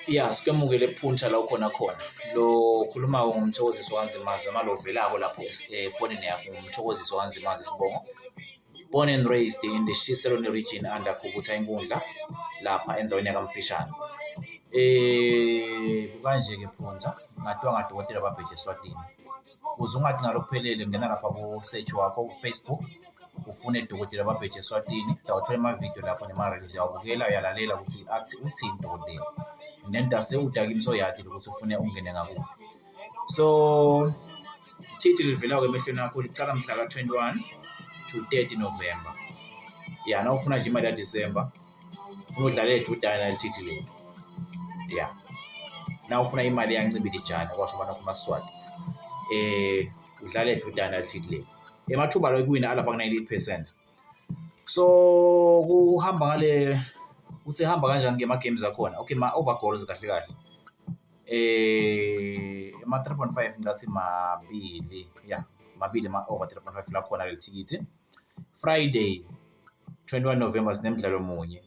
Yeah, sikwemukele Phuntsha la ukhona khona. Lo khulumayo ngumthokozisi waNzimazi noma lo velako lapho efonini yakho ngumthokozisi waNzimazi Sibongo. Born and raised in the Shiselweni region under Khubutha Inkundla lapha endaweni yakamfishane. Kanje-ke Phuntsha, ngathiwa ngadokotela babheje Eswatini. Uze ungathi ngalokuphelele ngena lapha ku-search wakho ku-Facebook ufune dokotela babheje Eswatini, uthola amavidiyo lapho nema-reels uyawabukela uyalalela ukuthi athi uthini dokotela. Nenda sewudakimi soyathi ukuthi ufune ungene ngakuphi. So thithi livela-ke emehlweni akho licala mhla ka-21 to 30 November. Yeah, na ufuna nje imali ya December ufuna udlalele Judana lithithi leli. Yeah, na ufuna imali yancibile ijana kwasho bana kumaswati udlale Judana lithithi leli. Emathuba lo kuwina alapha ku-98%. So kuhamba ngale uthi hamba kanjani ngema games akhona. Okay, ma overgoals kahle kahle ma 3.5 ngathi mabili. Yeah, mabili ma over 3.5 la khona leli ticket. Friday 21 November sinemidlalo munye,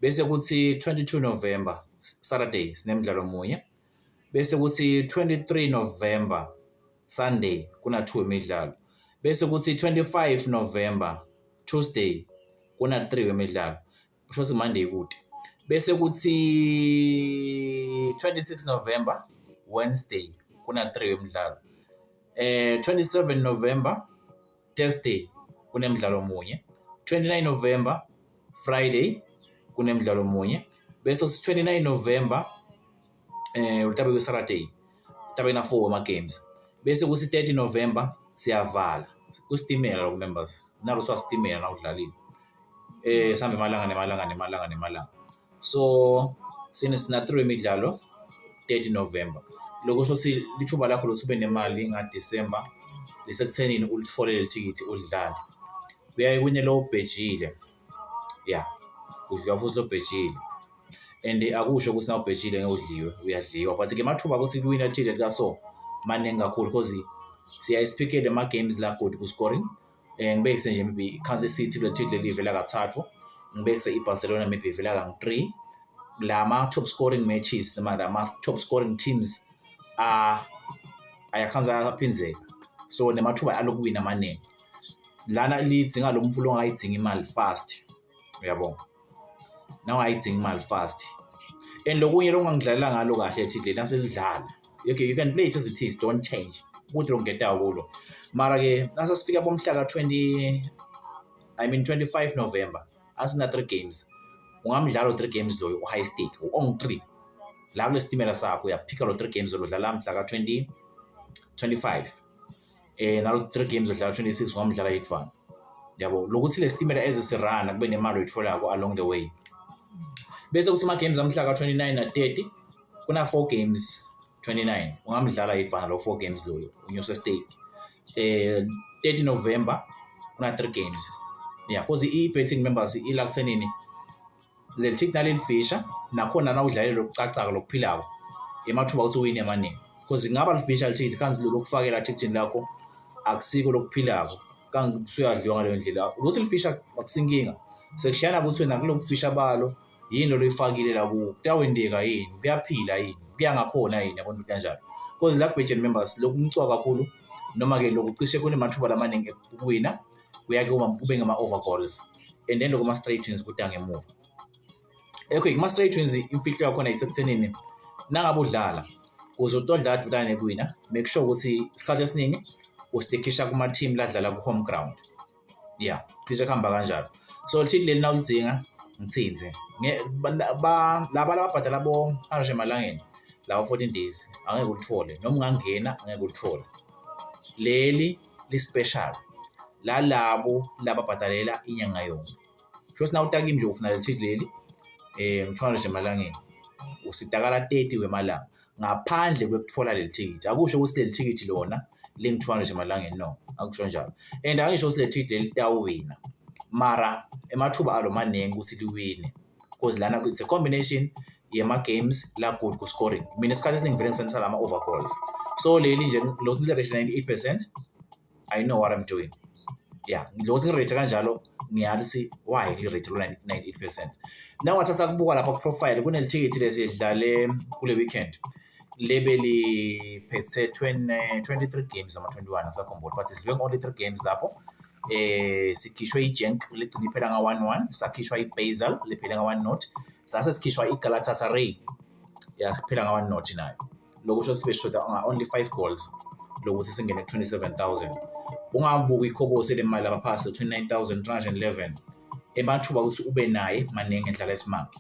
bese kuthi 22 November Saturday sinemidlalo munye, bese kuthi 23 November Sunday kuna 2 imidlalo, bese kuthi 25 November Tuesday kuna 3 imidlalo, kusho ukuthi Monday kude, bese kuthi 26 November Wednesday kuna 3 imidlalo, 27 November Thursday kunemidlalo munye, 29 November Friday kunemidlalo munye, bese 29 November utabe ku Saturday utabe na 4 ama games, bese kuthi 30 November siyavala kustimela lo members nalo swastimela na udlalile sambe malanga. So sina 3 imidlalo 30 November. Lokho sosi lithuba lakho losube nemali nga December lisekuthenini ulitfolele ticket ulidlale. Uyaye kunye lo bhejile. Yeah, udliwa futhi lo bhejile. And akusho ukuthi na ubhejile ngeke uyadliwa, but ke mathuba ukuthi kuwina ticket kaso maningi kakhulu because siyayispikele ama games la good ku scoring. Ngibekise nje maybe Kansas City le ticket livela kathathu, ngibekise iBarcelona maybe ivela ka3. Lama top scoring matches nama top scoring teams ayakhanza yaphinzeka, so nemathuba alokuwina amaningi lana lidzinga lo mfulo ongayidzinga imali fast, uyabona na ungayidzinga imali fast. And lokunye lokungangidlalela ngalo kahle ethi naselidlala, okay, you can play it as it is, don't change ukuthi lo ngeta kulo. Mara ke nasifika bomhla ka 25 November asina 3 games, ungamdlalo 3 games loyo high stake on 3 la kule stimela sakho uyaphika lo 3 games olodlala mhla ka 25 nalo 3 games odlala 26 ungamdlala 8-1. Yabo lokuthi le stimela ezisirana kube nemali oyitholako along the way. Bese kuthi ama games amhla ka 29 na 30 kuna 4 games 29 ungamdlala 8-1 lo 4 games loyo unyuse stake. 30 November kuna 3 games. Yeah, cause i-betting members ilakuthenini le ticket nalifisha nakhona na udlalele lokucacaka lokuphilako emathuba ukuthi uwine amaningi, because ngaba lifisha lithi kanzi lokufakela ticket lakho akusiko lokuphilako kanti usuyadliwa ngaleyo ndlela. Ukuthi lifisha akusinkinga, sekushayana ukuthi wena kulokufisha balo yini lo loyifakile la ku kuyawendeka yini, kuyaphila yini, kuyangakhona yini yabona ukuthi kanjalo. Because la betting members lokumcwa kakhulu noma ke lokucishe kunemathuba lamaningi ukuwina kuyake kube ngama overgoals, and then lokuma straight wins kuta ngemuva. Okay, kuma straight wins imfihlo yakho na isekuthenini nangabe udlala uzotodla Judana kuwina, make sure ukuthi isikhathi esiningi ustikisha kuma team ladlala ku home ground. Yeah, kisha khamba kanjalo. So lithi leli na ulidzinga ngithinze laba lababhadala bo Harsh Emalangeni lawo 14 days angeke ulithole, noma ungangena angeke ulithole. Leli li special la labo lababhadalela inyanga yonke. Shothi na utaki nje ufuna lithi leli Harsh Emalangeni usitakala 30 wemalanga ngaphandle kwekuthola leli ticket. Akusho ukuthi leli ticket lona link Harsh Emalangeni, no, akusho njalo. And angisho ukuthi leli ticket leli tawina, mara emathuba alo maningi ukuthi liwine because lana it's a combination yema games la good ku scoring. Mina isikhathi esiningi vele ngisebenzisa lama overgoals, so leli nje lo 98%, I know what I'm doing. Yeah, lokho ngirate kanjalo ngiyalisi why ngirate 98%. Now wathatha kubuka lapha ku profile kunelithikithi lesidlale kule weekend lebeli phethe 23 games ama 21 asakhumbula but sidlwe only 3 games lapho sikhishwe iJenk ligcina iphela nga 1-1 sakhishwa iBasel liphela nga 1-0 sase sikhishwa iGalatasaray siphela nga 1-0 nayo lokusho sibe shota only 5 goals lokuthi singene 27,000 ungabuka ikhobosi lemali abaphasi 29,311 emathuba ukuthi ube naye maningi endlala esimanga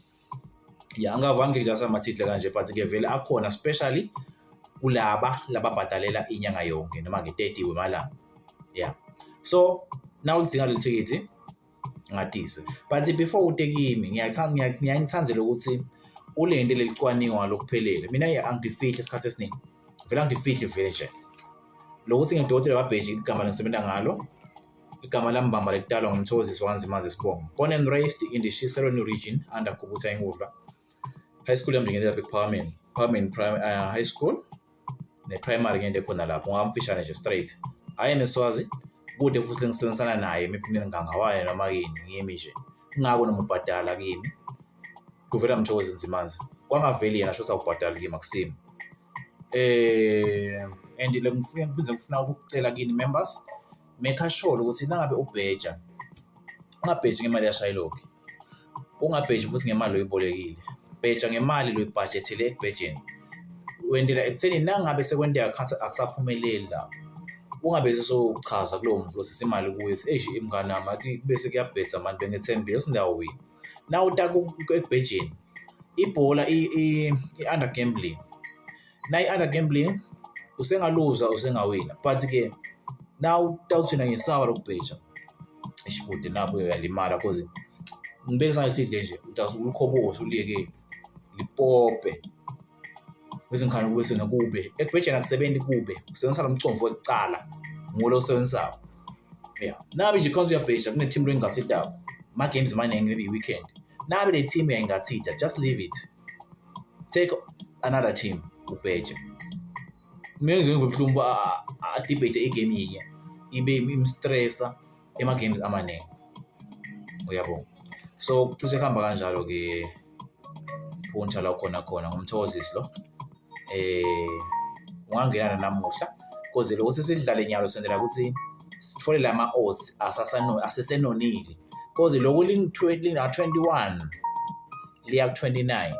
angavanga nje asamathidle kanje but ke vele akhona especially kulaba lababhadalela inyanga yonke noma nge-30 wemalanga so now udinga leli ticket ngatise but before utekimi ngiyayithandzela ukuthi ulende lelicwaningo lokuphelele mina angifihli isikhathi esiningi vele angifihli vele nje lokuthi ngidokotela wabheji igama lengisebenza ngalo igama lami bamba lekudalwa ngumthozisi wanzimazi sibongo born and raised in the Shiselweni region under Kubutha eNgudla high school yami ngiyenda Phakameni high school ne-primary ngiyende khona lapho ngamfishane nje straight hayi neswazi kude futhi ngisebenzisana naye imiphumela ngangawaye noma yini ngiyimi nje ngako noma ubhadala kimi kuvela mthokozi nzimanzi kwangaveli yena shosa ubhadala kimi akusimi and le ngifuna ukucela kini members make sure ukuthi nangabe ubheja ungabheji ngemali yashayilokhi ungabheji futhi ngemali oyibolekile bheja ngemali loyibudgetile ekubhejeni wendela ekutheni nangabe sekwendeka akusaphumeleli lapho ungabe sochaza kulowo muntu losisimali kuye imngane nami bese kuyabhetha manje bengethembile usindawo wini na utaka ekubhejeni ibhola i-under gambling na i-under gambling usengaluza usengawina but ke na utawuthina ngesawa lokubheja ishikude nabo uyalimala because ngibeke sangathi nje ulikhoboza uliyeke lipope bese ngikhana kube sena kube ekubhejeni akusebenzi kube usebenzisa lomcomfo wekucala ngolo osebenzayo nabe nje khonza uyabheja kune team loyingathida ma games maningi maybe weekend nabe le team yayingathida just leave it take another team ubheja menze ngobuhlumbu a debate igame yinye ibe imstressa ema games amaningi uyabona so cishe khamba kanjalo ke puncha la khona ngumthozisi lo ungangena namuhla because lokho sesidlale nyalo sendela ukuthi sithole lama odds asesenonile because lokho linga21 liya ku29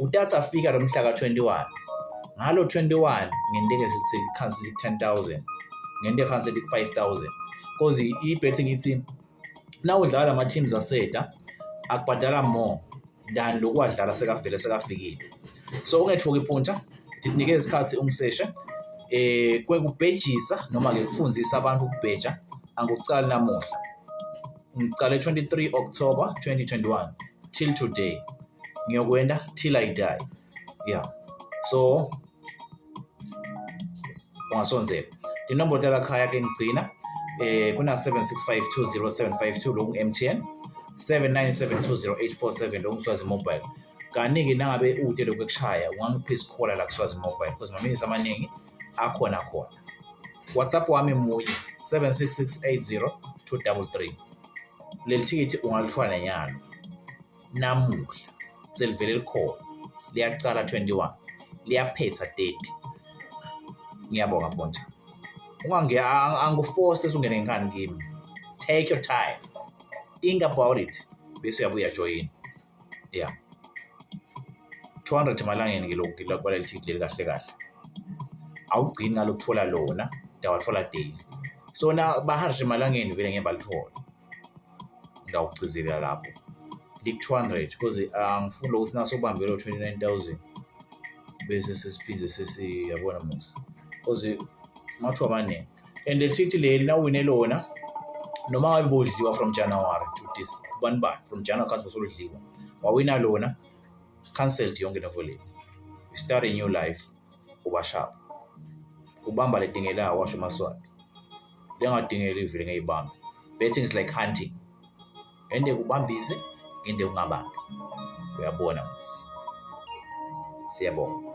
utatha fika lo mhla ka21 ngalo 21 ngendeke sithi cancel 10,000 ngende cancel 5,000 because i-betting ithi na udlala ama teams aseta akubhadala more than lokwadlala sekafikile so ungethuki iphunta ndinikeze isikhathi ungiseshe kwekubhejisa noma ke kufundzisa abantu ukubheja angokucala namuhla ngicale 23 October 2021 till today ngiyokwenda till I die so ungasonzela inombolo yala khaya ke ngigcina kuna 76520752 lo MTN 79720847 lo Mswazi mobile kaningi nangabe ude lokushaya please call la Mswazi mobile because maminisi amaningi akhona WhatsApp wami muye 76680233 leli ticket ungalifana nyalo namuhla selivele likhona liyaqala 21 liyaphetha 30 ngiyabonga bonke angiforce ungene ngani kimi take your time think about it bese uyabuya join 200 malangeni ngilokho kwaleli ticket leli kahle awugcini ngalokuthola lona dawathola daily so na baharje malangeni vele ngebalithola ngawucizela lapho lik 200 because angifuna ukuthi nasobambela 29,000 bese sesiphize sesiyabona musa because mathu amane and the ticket leli na wine lona noma ngabe bodliwa from January to this from January kasi bosoludliwa wawina lona cancelled yonke level you start a new life uba sharp ubamba ledingela washo maswati lengadingela ivile ngeyibamba betting is like hunting ende kubambise ende ungabambi uyabona siyabonga